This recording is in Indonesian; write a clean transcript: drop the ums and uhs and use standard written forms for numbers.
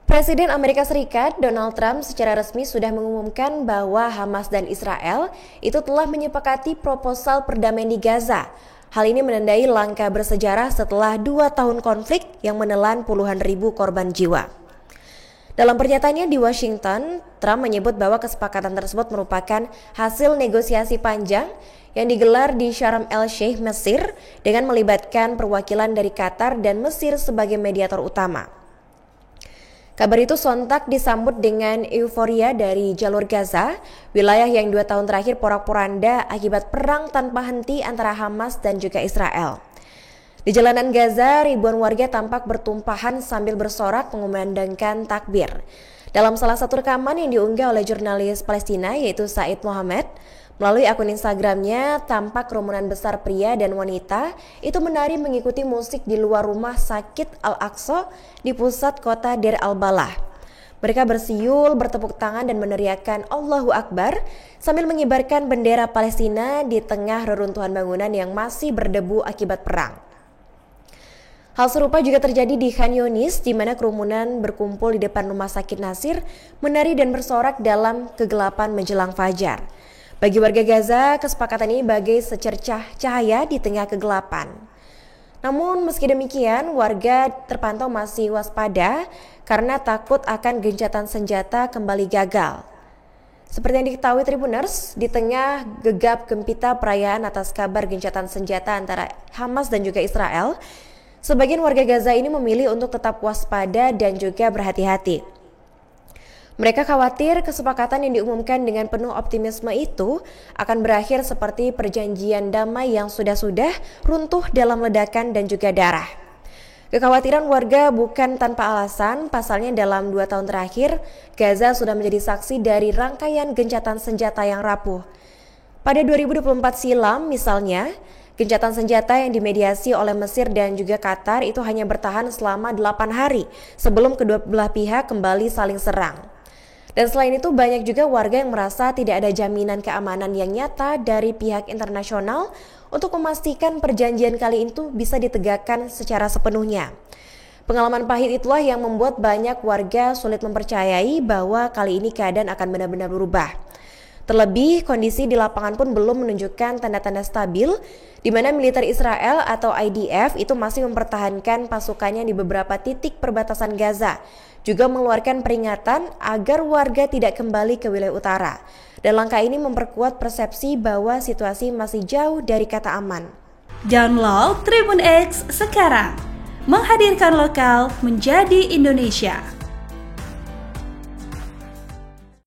Presiden Amerika Serikat Donald Trump secara resmi sudah mengumumkan bahwa Hamas dan Israel itu telah menyepakati proposal perdamaian di Gaza. Hal ini menandai langkah bersejarah setelah 2 tahun konflik yang menelan puluhan ribu korban jiwa. Dalam pernyataannya di Washington, Trump menyebut bahwa kesepakatan tersebut merupakan hasil negosiasi panjang yang digelar di Sharm el-Sheikh, Mesir dengan melibatkan perwakilan dari Qatar dan Mesir sebagai mediator utama. Kabar itu sontak disambut dengan euforia dari jalur Gaza, wilayah yang 2 tahun terakhir porak-poranda akibat perang tanpa henti antara Hamas dan juga Israel. Di jalanan Gaza, ribuan warga tampak bertumpahan sambil bersorak mengumandangkan takbir. Dalam salah satu rekaman yang diunggah oleh jurnalis Palestina yaitu Said Mohammed, melalui akun Instagramnya tampak kerumunan besar pria dan wanita itu menari mengikuti musik di luar rumah sakit Al-Aqsa di pusat kota Deir al-Balah. Mereka bersiul, bertepuk tangan dan meneriakkan Allahu Akbar sambil mengibarkan bendera Palestina di tengah reruntuhan bangunan yang masih berdebu akibat perang. Hal serupa juga terjadi di Khan Younis, di mana kerumunan berkumpul di depan rumah sakit Nasir, menari dan bersorak dalam kegelapan menjelang fajar. Bagi warga Gaza, kesepakatan ini bagai secercah cahaya di tengah kegelapan. Namun meski demikian, warga terpantau masih waspada karena takut akan gencatan senjata kembali gagal. Seperti yang diketahui Tribuners, di tengah gegap gempita perayaan atas kabar gencatan senjata antara Hamas dan juga Israel, sebagian warga Gaza ini memilih untuk tetap waspada dan juga berhati-hati. Mereka khawatir kesepakatan yang diumumkan dengan penuh optimisme itu akan berakhir seperti perjanjian damai yang sudah-sudah runtuh dalam ledakan dan juga darah. Kekhawatiran warga bukan tanpa alasan, pasalnya dalam 2 tahun terakhir, Gaza sudah menjadi saksi dari rangkaian gencatan senjata yang rapuh. Pada 2024 silam misalnya, gencatan senjata yang dimediasi oleh Mesir dan juga Qatar itu hanya bertahan selama 8 hari sebelum kedua belah pihak kembali saling serang. Dan selain itu banyak juga warga yang merasa tidak ada jaminan keamanan yang nyata dari pihak internasional untuk memastikan perjanjian kali itu bisa ditegakkan secara sepenuhnya. Pengalaman pahit itulah yang membuat banyak warga sulit mempercayai bahwa kali ini keadaan akan benar-benar berubah. Terlebih, kondisi di lapangan pun belum menunjukkan tanda-tanda stabil, di mana militer Israel atau IDF itu masih mempertahankan pasukannya di beberapa titik perbatasan Gaza, juga mengeluarkan peringatan agar warga tidak kembali ke wilayah utara. Dan langkah ini memperkuat persepsi bahwa situasi masih jauh dari kata aman. Download Tribun X sekarang, menghadirkan lokal menjadi Indonesia.